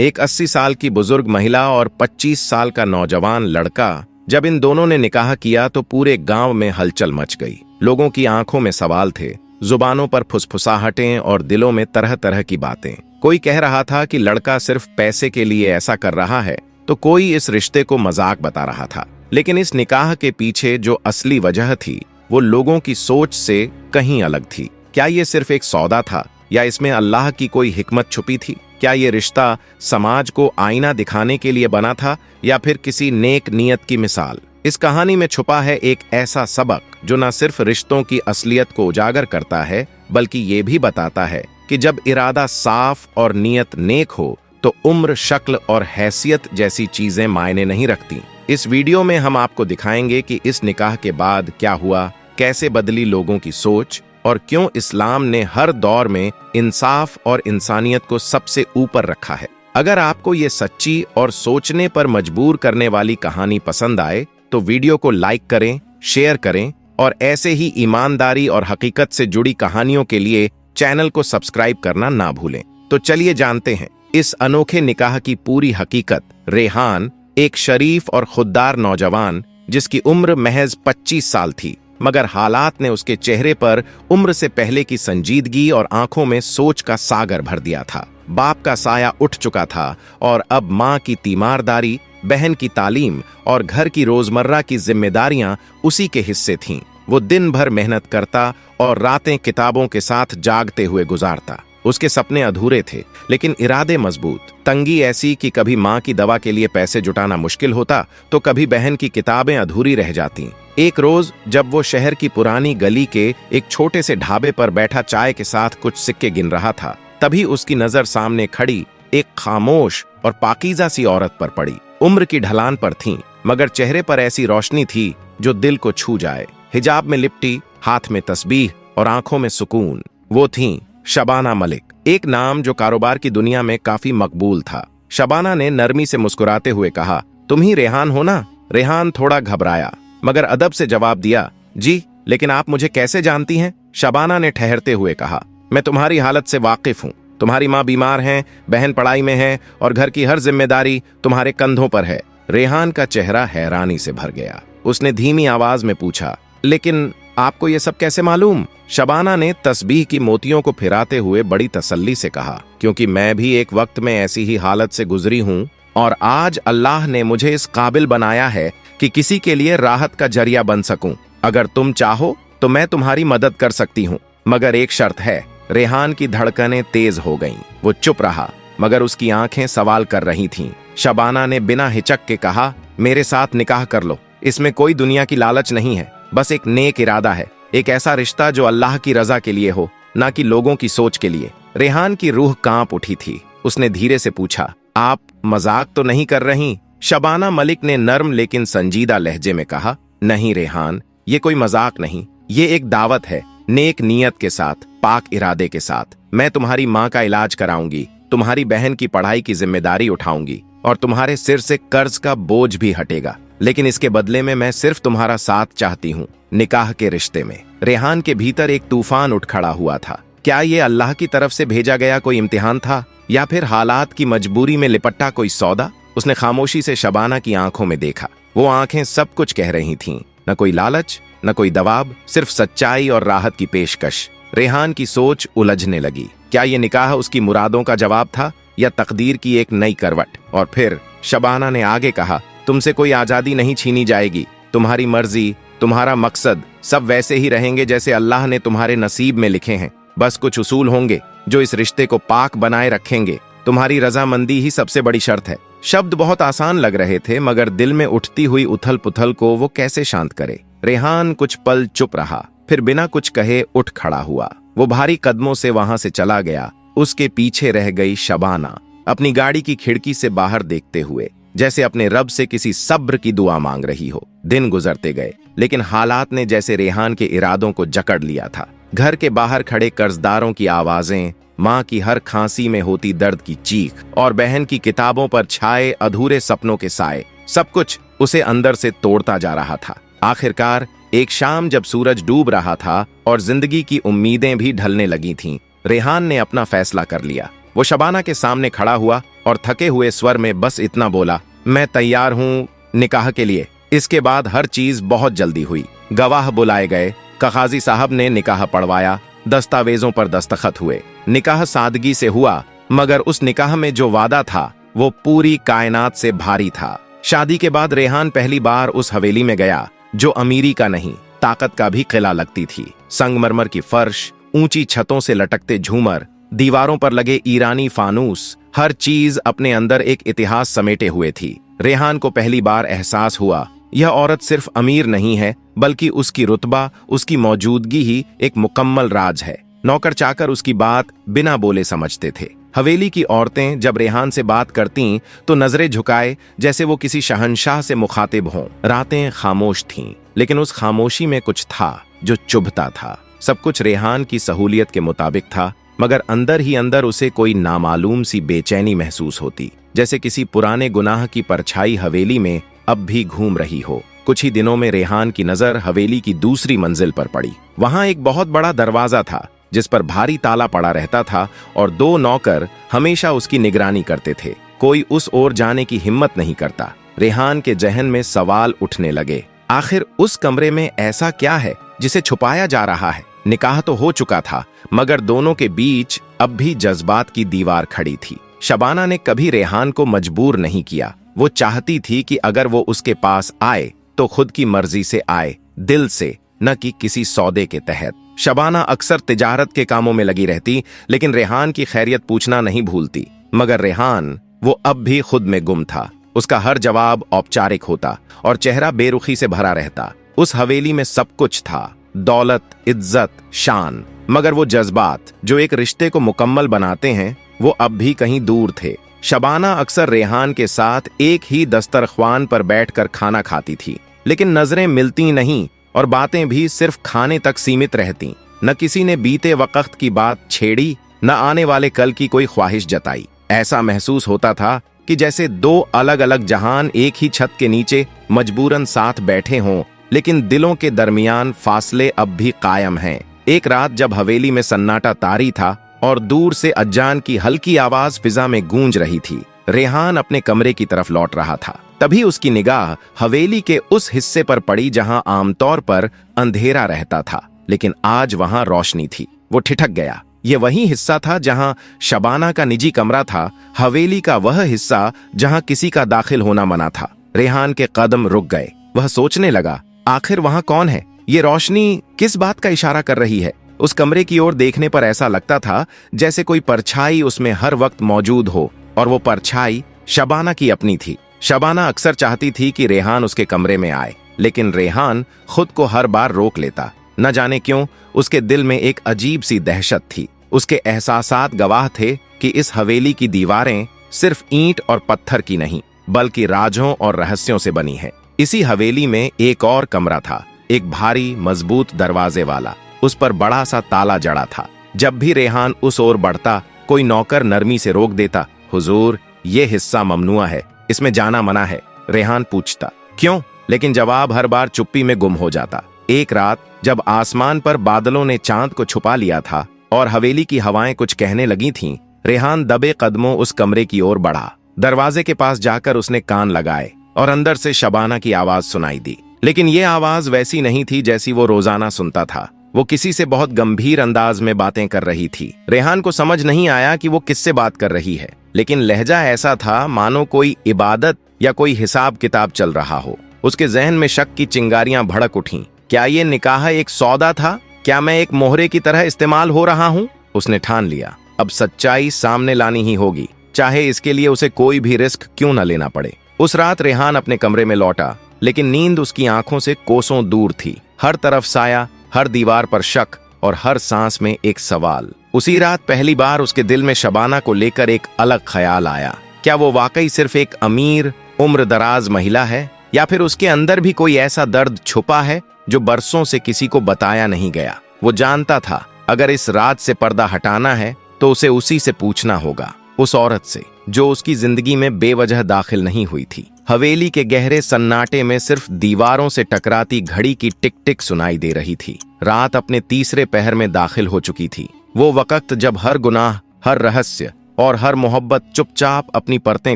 एक 80 साल की बुजुर्ग महिला और 25 साल का नौजवान लड़का। जब इन दोनों ने निकाह किया तो पूरे गांव में हलचल मच गई। लोगों की आंखों में सवाल थे, जुबानों पर फुसफुसाहटें और दिलों में तरह तरह की बातें। कोई कह रहा था कि लड़का सिर्फ पैसे के लिए ऐसा कर रहा है, तो कोई इस रिश्ते को मजाक बता रहा था। लेकिन इस निकाह के पीछे जो असली वजह थी वो लोगों की सोच से कहीं अलग थी। क्या ये सिर्फ एक सौदा था या इसमें अल्लाह की कोई हिकमत छुपी थी? क्या ये रिश्ता समाज को आईना दिखाने के लिए बना था या फिर किसी नेक नियत की मिसाल? इस कहानी में छुपा है एक ऐसा सबक जो न सिर्फ रिश्तों की असलियत को उजागर करता है बल्कि ये भी बताता है कि जब इरादा साफ और नियत नेक हो तो उम्र, शक्ल और हैसियत जैसी चीजें मायने नहीं रखती। इस वीडियो में हम आपको दिखाएंगे कि इस निकाह के बाद क्या हुआ, कैसे बदली लोगों की सोच और क्यों इस्लाम ने हर दौर में इंसाफ और इंसानियत को सबसे ऊपर रखा है। अगर आपको ये सच्ची और सोचने पर मजबूर करने वाली कहानी पसंद आए तो वीडियो को लाइक करें, शेयर करें और ऐसे ही ईमानदारी और हकीकत से जुड़ी कहानियों के लिए चैनल को सब्सक्राइब करना ना भूलें। तो चलिए जानते हैं इस अनोखे निकाह की पूरी हकीकत। रेहान एक शरीफ और खुददार नौजवान जिसकी उम्र महज 25 साल थी, मगर हालात ने उसके चेहरे पर उम्र से पहले की संजीदगी और आंखों में सोच का सागर भर दिया था। बाप का साया उठ चुका था और अब माँ की तीमारदारी, बहन की तालीम और घर की रोजमर्रा की जिम्मेदारियां उसी के हिस्से थीं। वो दिन भर मेहनत करता और रातें किताबों के साथ जागते हुए गुजारता। उसके सपने अधूरे थे लेकिन इरादे मजबूत। तंगी ऐसी कि कभी माँ की दवा के लिए पैसे जुटाना मुश्किल होता तो कभी बहन की किताबें अधूरी रह जाती। एक रोज जब वो शहर की पुरानी गली के एक छोटे से ढाबे पर बैठा चाय के साथ कुछ सिक्के गिन रहा था, तभी उसकी नजर सामने खड़ी एक खामोश और पाकीज़ा सी औरत पर पड़ी। उम्र की ढलान पर थी मगर चेहरे पर ऐसी रोशनी थी जो दिल को छू जाए। हिजाब में लिपटी, हाथ में तस्बीह और आंखों में सुकून। वो थीं शबाना मलिक, एक नाम जो कारोबार की दुनिया में काफी मकबूल था। शबाना ने नरमी से मुस्कुराते हुए कहा, तुम ही रेहान हो ना? रेहान थोड़ा घबराया मगर अदब से जवाब दिया, जी, लेकिन आप मुझे कैसे जानती हैं? शबाना ने ठहरते हुए कहा, मैं तुम्हारी हालत से वाकिफ हूं। तुम्हारी माँ बीमार हैं, बहन पढ़ाई में है और घर की हर जिम्मेदारी तुम्हारे कंधों पर है। रेहान का चेहरा हैरानी से भर गया। उसने धीमी आवाज में पूछा, लेकिन आपको ये सब कैसे मालूम? शबाना ने तस्बीह की मोतियों को फिराते हुए बड़ी तसल्ली से कहा, क्योंकि मैं भी एक वक्त में ऐसी ही हालत से गुजरी हूं और आज अल्लाह ने मुझे इस काबिल बनाया है कि किसी के लिए राहत का जरिया बन सकूं। अगर तुम चाहो तो मैं तुम्हारी मदद कर सकती हूं, मगर एक शर्त है। रेहान की धड़कनें तेज हो गईं। वो चुप रहा मगर उसकी आंखें सवाल कर रही थीं। शबाना ने बिना हिचक के कहा, मेरे साथ निकाह कर लो। इसमें कोई दुनिया की लालच नहीं है, बस एक नेक इरादा है। एक ऐसा रिश्ता जो अल्लाह की रजा के लिए हो, ना कि लोगों की सोच के लिए। रेहान की रूह कांप उठी थी। उसने धीरे से पूछा, आप मजाक तो नहीं कर रही? शबाना मलिक ने नर्म लेकिन संजीदा लहजे में कहा, नहीं रेहान, ये कोई मजाक नहीं, ये एक दावत है, नेक नियत के साथ, पाक इरादे के साथ। मैं तुम्हारी माँ का इलाज कराऊंगी, तुम्हारी बहन की पढ़ाई की जिम्मेदारी उठाऊंगी और तुम्हारे सिर से कर्ज का बोझ भी हटेगा। लेकिन इसके बदले में मैं सिर्फ तुम्हारा साथ चाहती हूँ निकाह के रिश्ते में। रेहान के भीतर एक तूफान उठ खड़ा हुआ था। क्या ये अल्लाह की तरफ से भेजा गया कोई इम्तिहान था या फिर हालात की मजबूरी में लिपटा कोई सौदा? उसने खामोशी से शबाना की आंखों में देखा। वो आंखें सब कुछ कह रही थीं, न कोई लालच, न कोई दबाव, सिर्फ सच्चाई और राहत की पेशकश। रेहान की सोच उलझने लगी। क्या ये निकाह उसकी मुरादों का जवाब था या तकदीर की एक नई करवट? और फिर शबाना ने आगे कहा, तुमसे कोई आजादी नहीं छीनी जाएगी। तुम्हारी मर्जी, तुम्हारा मकसद सब वैसे ही रहेंगे जैसे अल्लाह ने तुम्हारे नसीब में लिखे हैं। बस कुछ उसूल होंगे जो इस रिश्ते को पाक बनाए रखेंगे। तुम्हारी रजामंदी ही सबसे बड़ी शर्त है। शब्द बहुत आसान लग रहे थे मगर दिल में उठती हुई उथल पुथल को वो कैसे शांत करे? रेहान कुछ पल चुप रहा, फिर बिना कुछ कहे उठ खड़ा हुआ। वो भारी कदमों से वहां से चला गया। उसके पीछे रह गई शबाना, अपनी गाड़ी की खिड़की से बाहर देखते हुए, जैसे अपने रब से किसी सब्र की दुआ मांग रही हो। दिन गुजरते गए लेकिन हालात ने जैसे रेहान के इरादों को जकड़ लिया था। घर के बाहर खड़े कर्जदारों की आवाजें, माँ की हर खांसी में होती दर्द की चीख और बहन की किताबों पर छाए अधूरे सपनों के साए, सब कुछ उसे अंदर से तोड़ता जा रहा था। आखिरकार एक शाम जब सूरज डूब रहा था और जिंदगी की उम्मीदें भी ढलने लगी थीं, रेहान ने अपना फैसला कर लिया। वो शबाना के सामने खड़ा हुआ और थके हुए स्वर में बस इतना बोला, मैं तैयार हूँ निकाह के लिए। इसके बाद हर चीज बहुत जल्दी हुई। गवाह बुलाए गए, काजी साहब ने निकाह पढ़वाया, दस्तावेजों पर दस्तखत हुए। निकाह सादगी से हुआ, मगर उस निकाह में जो वादा था वो पूरी कायनात से भारी था। शादी के बाद रेहान पहली बार उस हवेली में गया जो अमीरी का नहीं, ताकत का भी किला लगती थी। संगमरमर की फर्श, ऊंची छतों से लटकते झूमर, दीवारों पर लगे ईरानी फानूस, हर चीज अपने अंदर एक इतिहास समेटे हुए थी। रेहान को पहली बार एहसास हुआ, यह औरत सिर्फ अमीर नहीं है, बल्कि उसकी रुतबा, उसकी मौजूदगी ही एक मुकम्मल राज है। नौकर चाकर उसकी बात बिना बोले समझते थे। हवेली की औरतें जब रेहान से बात करतीं तो नजरें झुकाए जैसे वो किसी शहंशाह से मुखातिब हों। रातें खामोश थीं, लेकिन उस खामोशी में कुछ था जो चुभता था। सब कुछ रेहान की सहूलियत के मुताबिक था, मगर अंदर ही अंदर उसे कोई नामालूम सी बेचैनी महसूस होती, जैसे किसी पुराने गुनाह की परछाई हवेली में अब भी घूम रही हो। कुछ ही दिनों में रेहान की नजर हवेली की दूसरी मंजिल पर पड़ी। वहां एक बहुत बड़ा दरवाजा था जिस पर भारी ताला पड़ा रहता था और 2 नौकर हमेशा उसकी निगरानी करते थे। कोई उस ओर जाने की हिम्मत नहीं करता। रेहान के जहन में सवाल उठने लगे, आखिर उस कमरे में ऐसा क्या है जिसे छुपाया जा रहा है? निकाह तो हो चुका था, मगर दोनों के बीच अब भी जज्बात की दीवार खड़ी थी। शबाना ने कभी रेहान को मजबूर नहीं किया। वो चाहती थी कि अगर वो उसके पास आए तो खुद की मर्जी से आए, दिल से, न कि किसी सौदे के तहत। शबाना अक्सर तिजारत के कामों में लगी रहती, लेकिन रेहान की खैरियत पूछना नहीं भूलती। मगर रेहान वो अब भी खुद में गुम था। उसका हर जवाब औपचारिक होता और चेहरा बेरुखी से भरा रहता। उस हवेली में सब कुछ था, दौलत, इज्जत, शान, मगर वो जज्बात जो एक रिश्ते को मुकम्मल बनाते हैं वो अब भी कहीं दूर थे। शबाना अक्सर रेहान के साथ एक ही दस्तरख्वान पर बैठकर खाना खाती थी, लेकिन नजरें मिलती नहीं और बातें भी सिर्फ खाने तक सीमित रहती। न किसी ने बीते वक्त की बात छेड़ी, न आने वाले कल की कोई ख्वाहिश जताई। ऐसा महसूस होता था कि जैसे 2 अलग अलग जहान एक ही छत के नीचे मजबूरन साथ बैठे हों, लेकिन दिलों के दरमियान फासले अब भी कायम हैं। एक रात जब हवेली में सन्नाटा तारी था और दूर से अज्जान की हल्की आवाज फिजा में गूंज रही थी, रेहान अपने कमरे की तरफ लौट रहा था। तभी उसकी निगाह हवेली के उस हिस्से पर पड़ी जहां आमतौर पर अंधेरा रहता था, लेकिन आज वहां रोशनी थी। वो ठिठक गया। ये वही हिस्सा था जहां शबाना का निजी कमरा था, हवेली का वह हिस्सा जहां किसी का दाखिल होना मना था। रेहान के कदम रुक गए। वह सोचने लगा, आखिर वहां कौन है? ये रोशनी किस बात का इशारा कर रही है? उस कमरे की ओर देखने पर ऐसा लगता था जैसे कोई परछाई उसमें हर वक्त मौजूद हो, और वो परछाई शबाना की अपनी थी। शबाना अक्सर चाहती थी कि रेहान उसके कमरे में आए, लेकिन रेहान खुद को हर बार रोक लेता। न जाने क्यों उसके दिल में एक अजीब सी दहशत थी। उसके एहसासात गवाह थे कि इस हवेली की दीवारें सिर्फ ईंट और पत्थर की नहीं, बल्कि राजों और रहस्यों से बनी है। इसी हवेली में एक और कमरा था, एक भारी मजबूत दरवाजे वाला। उस पर बड़ा सा ताला जड़ा था। जब भी रेहान उस ओर बढ़ता, कोई नौकर नरमी से रोक देता, हुजूर, ये हिस्सा ममनुआ है, इसमें जाना मना है। रेहान पूछता, क्यों? लेकिन जवाब हर बार चुप्पी में गुम हो जाता। एक रात जब आसमान पर बादलों ने चांद को छुपा लिया था और हवेली की हवाएं कुछ कहने लगी थीं, रेहान दबे कदमों उस कमरे की ओर बढ़ा। दरवाजे के पास जाकर उसने कान लगाए और अंदर से शबाना की आवाज सुनाई दी। लेकिन ये आवाज वैसी नहीं थी जैसी वो रोजाना सुनता था। वो किसी से बहुत गंभीर अंदाज में बातें कर रही थी। रेहान को समझ नहीं आया कि वो किससे बात कर रही है, लेकिन लहजा ऐसा था मानो कोई इबादत या कोई हिसाब किताब चल रहा हो। उसके जहन में शक की चिंगारियां भड़क उठीं। क्या ये निकाह एक सौदा था? क्या मैं एक मोहरे की तरह इस्तेमाल हो रहा हूँ? उसने ठान लिया, अब सच्चाई सामने लानी ही होगी, चाहे इसके लिए उसे कोई भी रिस्क क्यों न लेना पड़े। उस रात रेहान अपने कमरे में लौटा, लेकिन नींद उसकी आंखों से कोसों दूर थी। हर तरफ साया, हर दीवार पर शक और हर सांस में एक सवाल। उसी रात पहली बार उसके दिल में शबाना को लेकर एक अलग ख्याल आया। क्या वो वाकई सिर्फ एक अमीर, उम्र दराज महिला है, या फिर उसके अंदर भी कोई ऐसा दर्द छुपा है जो बरसों से किसी को बताया नहीं गया? वो जानता था अगर इस राज से पर्दा हटाना है तो उसे उसी से पूछना होगा, उस औरत से जो उसकी जिंदगी में बेवजह दाखिल नहीं हुई थी। हवेली के गहरे सन्नाटे में सिर्फ दीवारों से टकराती घड़ी की टिक टिक सुनाई दे रही थी। रात अपने तीसरे पहर में दाखिल हो चुकी थी। वो वक्त जब हर गुनाह, हर रहस्य, और हर मोहब्बत चुपचाप अपनी परतें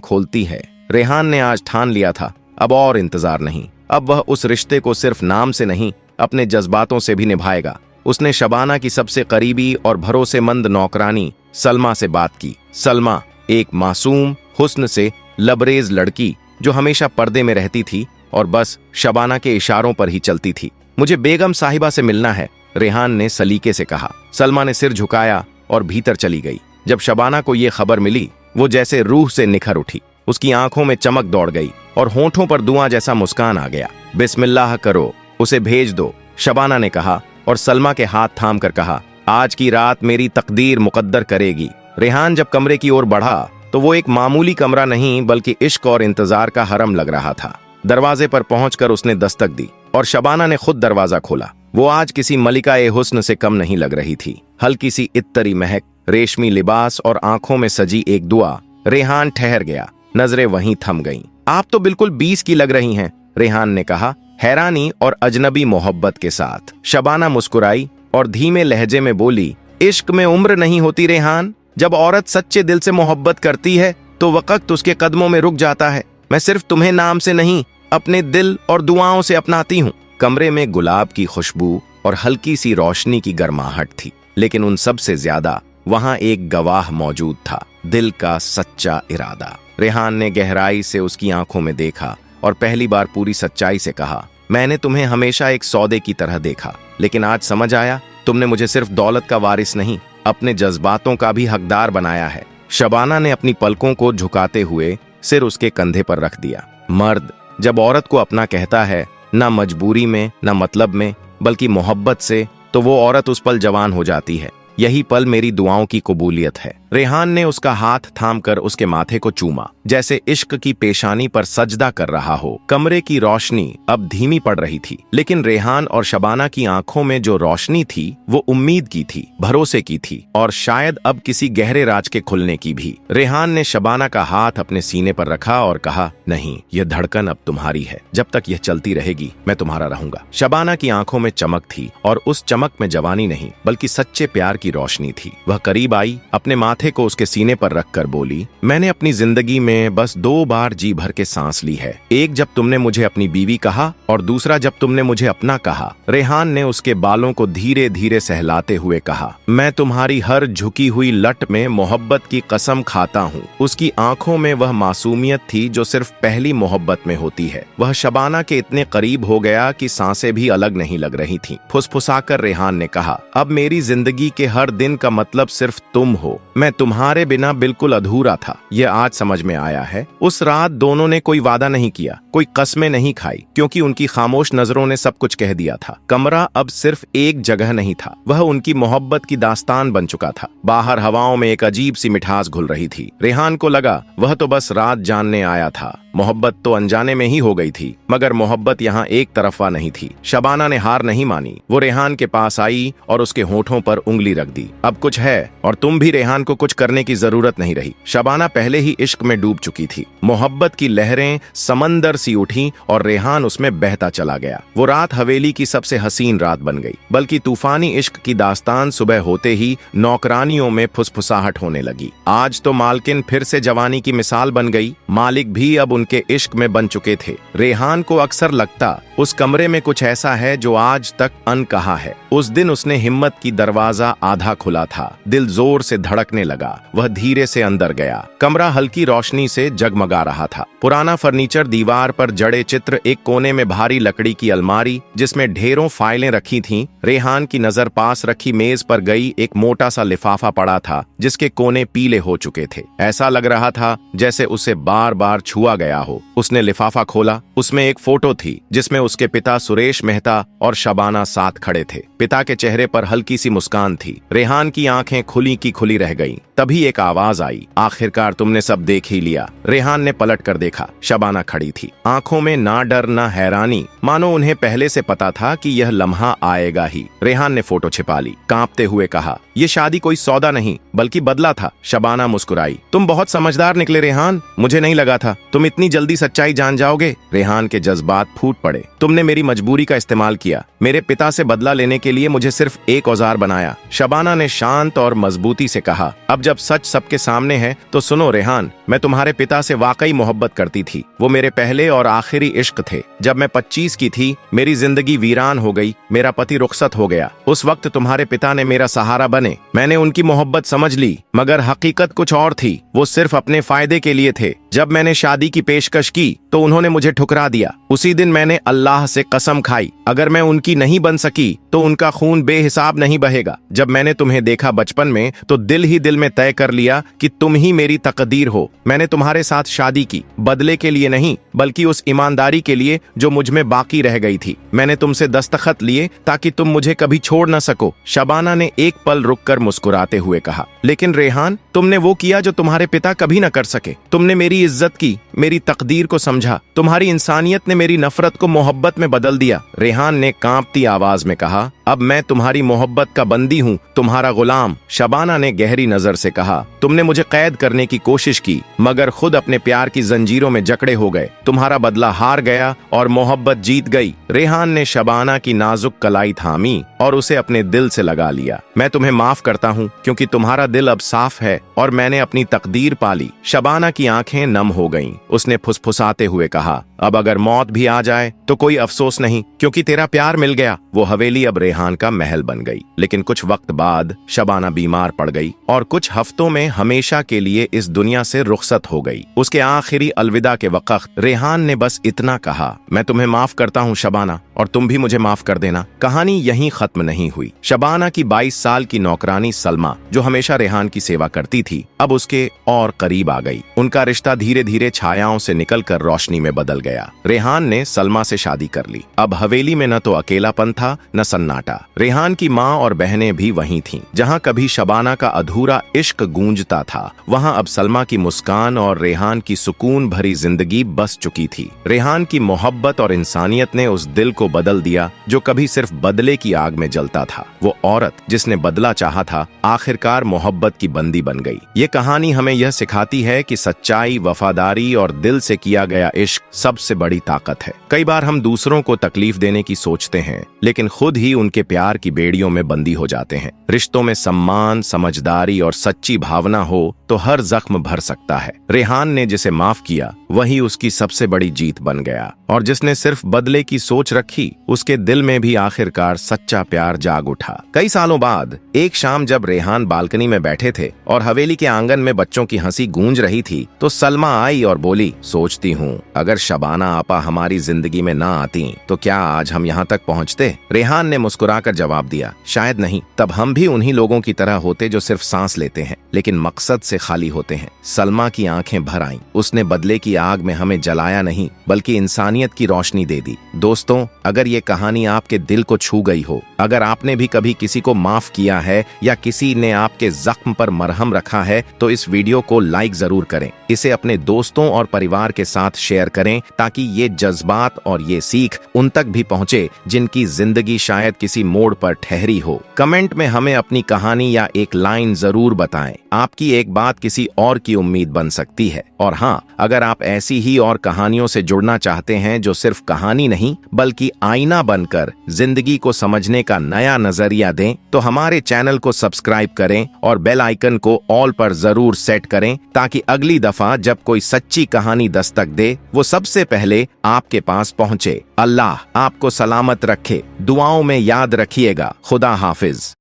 खोलती है। रेहान ने आज ठान लिया था, अब और इंतजार नहीं। अब वह उस रिश्ते को सिर्फ नाम से नहीं, अपने जज्बातों से भी निभाएगा। उसने शबाना की सबसे करीबी और भरोसेमंद नौकरानी सलमा से बात की। सलमा एक मासूम, हुस्न से लबरेज लड़की जो हमेशा पर्दे में रहती थी और बस शबाना के इशारों पर ही चलती थी। मुझे बेगम साहिबा से मिलना है, रेहान ने सलीके से कहा। सलमा ने सिर झुकाया और भीतर चली गई। जब शबाना को यह खबर मिली, वो जैसे रूह से निखर उठी। उसकी आंखों में चमक दौड़ गई और होठों पर धुआं जैसा मुस्कान आ गया। बिस्मिल्लाह करो, उसे भेज दो, शबाना ने कहा और सलमा के हाथ थाम कर कहा, आज की रात मेरी तकदीर मुकद्दर करेगी। रेहान जब कमरे की ओर बढ़ा तो वो एक मामूली कमरा नहीं बल्कि इश्क और इंतजार का हरम लग रहा था। दरवाजे पर पहुंचकर उसने दस्तक दी और शबाना ने खुद दरवाजा खोला। वो आज किसी मलिका ए हुस्न से कम नहीं लग रही थी। हल्की सी इत्तरी महक, रेशमी लिबास और आंखों में सजी एक दुआ। रेहान ठहर गया, नजरें वहीं थम गईं। आप तो बिल्कुल 20 की लग रही हैं, रेहान ने कहा, हैरानी और अजनबी मोहब्बत के साथ। शबाना मुस्कुराई और धीमे लहजे में बोली, इश्क में उम्र नहीं होती रेहान। जब औरत सच्चे दिल से मोहब्बत करती है तो वक्त उसके कदमों में रुक जाता है। मैं सिर्फ तुम्हें नाम से नहीं, अपने दिल और दुआओं से अपनाती हूँ। कमरे में गुलाब की खुशबू और हल्की सी रोशनी की गर्माहट थी, लेकिन उन सब से ज्यादा वहां एक गवाह मौजूद था, दिल का सच्चा इरादा। रेहान ने गहराई से उसकी आंखों में देखा और पहली बार पूरी सच्चाई से कहा, मैंने तुम्हें हमेशा एक सौदे की तरह देखा, लेकिन आज समझ आया तुमने मुझे सिर्फ दौलत का वारिस नहीं, अपने जज्बातों का भी हकदार बनाया है। शबाना ने अपनी पलकों को झुकाते हुए सिर उसके कंधे पर रख दिया। मर्द जब औरत को अपना कहता है, ना मजबूरी में ना मतलब में बल्कि मोहब्बत से, तो वो औरत उस पल जवान हो जाती है। यही पल मेरी दुआओं की कबूलियत है। रेहान ने उसका हाथ थामकर उसके माथे को चूमा, जैसे इश्क की पेशानी पर सजदा कर रहा हो। कमरे की रोशनी अब धीमी पड़ रही थी, लेकिन रेहान और शबाना की आंखों में जो रोशनी थी वो उम्मीद की थी, भरोसे की थी और शायद अब किसी गहरे राज के खुलने की भी। रेहान ने शबाना का हाथ अपने सीने पर रखा और कहा, नहीं, यह धड़कन अब तुम्हारी है। जब तक यह चलती रहेगी मैं तुम्हारा रहूंगा। शबाना की आंखों में चमक थी और उस चमक में जवानी नहीं बल्कि सच्चे प्यार की रोशनी थी। वह करीब आई, अपने माथे को उसके सीने पर रखकर बोली, मैंने अपनी जिंदगी में बस 2 बार जी भर के सांस ली है। एक जब तुमने मुझे अपनी बीवी कहा और दूसरा जब तुमने मुझे अपना कहा। रेहान ने उसके बालों को धीरे धीरे सहलाते हुए कहा, मैं तुम्हारी हर झुकी हुई लट में मोहब्बत की कसम खाता हूँ। उसकी आंखों में वह मासूमियत थी जो सिर्फ पहली मोहब्बत में होती है। वह शबाना के इतने करीब हो गया कि सांसें भी अलग नहीं लग रही थीं। फुसफुसाकर रेहान ने कहा, अब मेरी जिंदगी के हर दिन का मतलब सिर्फ तुम हो। मैं तुम्हारे बिना बिल्कुल अधूरा था, यह आज समझ में आया है। उस रात दोनों ने कोई वादा नहीं किया, कोई कस्में नहीं खाई, क्योंकि उनकी खामोश नजरों ने सब कुछ कह दिया था। कमरा अब सिर्फ एक जगह नहीं था, वह उनकी मोहब्बत की दास्तान बन चुका था। बाहर हवाओं में एक अजीब सी मिठास घुल रही थी। रेहान को लगा वह तो बस रात जानने आया था, मोहब्बत तो अनजाने में ही हो गई थी। मगर मोहब्बत यहाँ एक तरफा नहीं थी। शबाना ने हार नहीं मानी। वो रेहान के पास आई और उसके होठों पर उंगली रख दी। अब कुछ है और तुम भी रेहान को कुछ करने की जरूरत नहीं रही। शबाना पहले ही इश्क में डूब चुकी थी। मोहब्बत की लहरें समंदर सी उठी और रेहान उसमें बहता चला गया। वो रात हवेली की सबसे हसीन रात बन गई, बल्कि तूफानी इश्क की दास्तान सुबह होते ही नौकरानियों में फुसफुसाहट होने लगी। आज तो मालकिन फिर से जवानी की मिसाल बन गई। मालिक भी अब उनके इश्क में बन चुके थे। रेहान को अक्सर लगता उस कमरे में कुछ ऐसा है जो आज तक अनकहा है। उस दिन उसने हिम्मत की दरवाजा आधा खुला था। दिल जोर से धड़कने लगा। वह धीरे से अंदर गया। कमरा हल्की रोशनी से जगमगा रहा था। पुराना फर्नीचर, दीवार पर जड़े चित्र, एक कोने में भारी लकड़ी की अलमारी जिसमें ढेरों फाइलें रखी थीं। रेहान की नजर पास रखी मेज पर गई। एक मोटा सा लिफाफा पड़ा था जिसके कोने पीले हो चुके थे। ऐसा लग रहा था जैसे उसे बार बार छुआ गया हो। उसने लिफाफा खोला। उसमें एक फोटो थी जिसमें उसके पिता सुरेश मेहता और शबाना साथ खड़े थे। पिता के चेहरे पर हल्की सी मुस्कान थी। रेहान की आंखें खुली की खुली रह गईं। तभी एक आवाज आई, आखिरकार तुमने सब देख ही लिया। रेहान ने पलट कर देखा। शबाना खड़ी थी, आंखों में ना डर ना हैरानी, मानो उन्हें पहले से पता था कि यह लम्हा आएगा ही। रेहान ने फोटो छिपा ली, कांपते हुए कहा, ये शादी कोई सौदा नहीं बल्कि बदला था। शबाना मुस्कुराई, तुम बहुत समझदार निकले रेहान, मुझे नहीं लगा था तुम इतनी जल्दी सच्चाई जान जाओगे। रेहान के जज्बात फूट पड़े, तुमने मेरी मजबूरी का इस्तेमाल किया, मेरे पिता से बदला लेने के लिए मुझे सिर्फ एक औजार बनाया। शबाना ने शांत और मजबूती से कहा, अब जब सच सबके सामने है तो सुनो रेहान, मैं तुम्हारे पिता से वाकई मोहब्बत करती थी। वो मेरे पहले और आखिरी इश्क थे। जब मैं 25 की थी मेरी जिंदगी वीरान हो गई, मेरा पति रुखसत हो गया। उस वक्त तुम्हारे पिता ने मेरा सहारा बने, मैंने उनकी मोहब्बत समझ ली, मगर हकीकत कुछ और थी। वो सिर्फ अपने फायदे के लिए थे। जब मैंने शादी की पेशकश की तो उन्होंने मुझे ठुकरा दिया। उसी दिन मैंने अल्लाह से कसम खाई, अगर मैं उनकी नहीं बन सकी तो उनका खून बेहिसाब नहीं बहेगा। जब मैंने तुम्हें देखा बचपन में तो दिल ही दिल में तय कर लिया कि तुम ही मेरी तकदीर हो। मैंने तुम्हारे साथ शादी की, बदले के लिए नहीं बल्कि उस ईमानदारी के लिए जो मुझ में बाकी रह गई थी। मैंने तुमसे दस्तखत लिए ताकि तुम मुझे कभी छोड़ न सको। शबाना ने एक पल रुककर मुस्कुराते हुए कहा, लेकिन रेहान, तुमने वो किया जो तुम्हारे पिता कभी न कर सके। तुमने मेरी इज्जत की, मेरी तकदीर को समझा। तुम्हारी इंसानियत ने मेरी नफरत को मोहब्बत में बदल दिया। रेहान ने कांपती आवाज में कहा, अब मैं तुम्हारी मोहब्बत का बंदी हूँ, तुम्हारा गुलाम। शबाना ने गहरी नजर से कहा, तुमने मुझे कैद करने की कोशिश की मगर खुद अपने प्यार की जंजीरों में जकड़े हो गए। तुम्हारा बदला हार गया और मोहब्बत जीत गई। रेहान ने शबाना की नाजुक कलाई थामी और उसे अपने दिल से लगा लिया। मैं तुम्हें माफ करता हूँ क्योंकि तुम्हारा दिल अब साफ है और मैंने अपनी तकदीर पाली। शबाना की आंखें नम हो गईं। उसने फुसफुसाते हुए कहा, अब अगर मौत भी आ जाए तो कोई अफसोस नहीं क्योंकि तेरा प्यार मिल गया। वो हवेली अब रेहान का महल बन गई। लेकिन कुछ वक्त बाद शबाना बीमार पड़ गई और कुछ हफ्तों में हमेशा के लिए इस दुनिया से रुखसत हो गई। उसके आखिरी अलविदा के वक्त रेहान ने बस इतना कहा, मैं तुम्हें माफ करता हूँ शबाना, और तुम भी मुझे माफ कर देना। कहानी यहीं खत्म नहीं हुई। शबाना की 22 साल की नौकरानी सलमा, जो हमेशा रेहान की सेवा करती थी, अब उसके और करीब आ गई। उनका रिश्ता धीरे धीरे छायाओं से निकलकर रोशनी में बदल गया। रेहान ने सलमा से शादी कर ली। अब हवेली में न तो अकेलापन था न सन्नाटा। रेहान की माँ और बहनें भी वहीं थीं। जहाँ कभी शबाना का अधूरा इश्क गूंजता था, वहाँ अब सलमा की मुस्कान और रेहान की सुकून भरी जिंदगी बस चुकी थी। रेहान की मोहब्बत और इंसानियत ने उस दिल को बदल दिया जो कभी सिर्फ बदले की आग में जलता था। वो औरत जिसने बदला चाहा था, आखिरकार मोहब्बत की बंदी बन गई। ये कहानी हमें यह सिखाती है कि सच्चाई, वफादारी और दिल से किया गया इश्क सबसे बड़ी ताकत है। कई बार हम दूसरों को तकलीफ देने की सोचते हैं लेकिन खुद ही उनके प्यार की बेड़ियों में बंदी हो जाते हैं। रिश्तों में सम्मान, समझदारी और सच्ची भावना हो तो हर जख्म भर सकता है। रेहान ने जिसे माफ किया वही उसकी सबसे बड़ी जीत बन गया, और जिसने सिर्फ बदले की सोच रखी उसके दिल में भी आखिरकार सच्चा प्यार जाग उठा। कई सालों बाद एक शाम जब रेहान बालकनी में बैठे थे और हवेली के आंगन में बच्चों की हंसी गूंज रही थी तो सलमा आई और बोली, सोचती हूँ अगर शबाना आपा हमारी जिंदगी में ना आती तो क्या आज हम यहाँ तक पहुँचते। रेहान ने मुस्कुराकर जवाब दिया, शायद नहीं, तब हम भी उन्हीं लोगों की तरह होते जो सिर्फ सांस लेते हैं लेकिन मकसद से खाली होते हैं। सलमा की आंखें भर आईं। उसने बदले की आग में हमें जलाया नहीं बल्कि इंसानियत की रोशनी दे दी। दोस्तों, अगर ये कहानी आपके दिल को छू गई हो, अगर आपने भी कभी किसी को माफ किया है या किसी ने आपके जख्म पर मरहम रखा है तो इस वीडियो को लाइक जरूर करें। इसे अपने दोस्तों और परिवार के साथ शेयर करें ताकि ये जज्बात और ये सीख उन तक भी पहुंचे जिनकी जिंदगी शायद किसी मोड़ पर ठहरी हो। कमेंट में हमें अपनी कहानी या एक लाइन जरूर बताएं। आपकी एक बात किसी और की उम्मीद बन सकती है। और हाँ, अगर आप ऐसी ही और कहानियों से जुड़ना चाहते हैं जो सिर्फ कहानी नहीं बल्कि आईना बनकर जिंदगी को समझने का नया नजरिया दें तो हमारे चैनल को सब्सक्राइब करें और बेल आइकन को ऑल पर जरूर सेट करें ताकि अगली दफा जब कोई सच्ची कहानी दस्तक दे वो सबसे पहले आपके पास पहुंचे। अल्लाह आपको सलामत रखे। दुआओं में याद रखिएगा। खुदा हाफिज।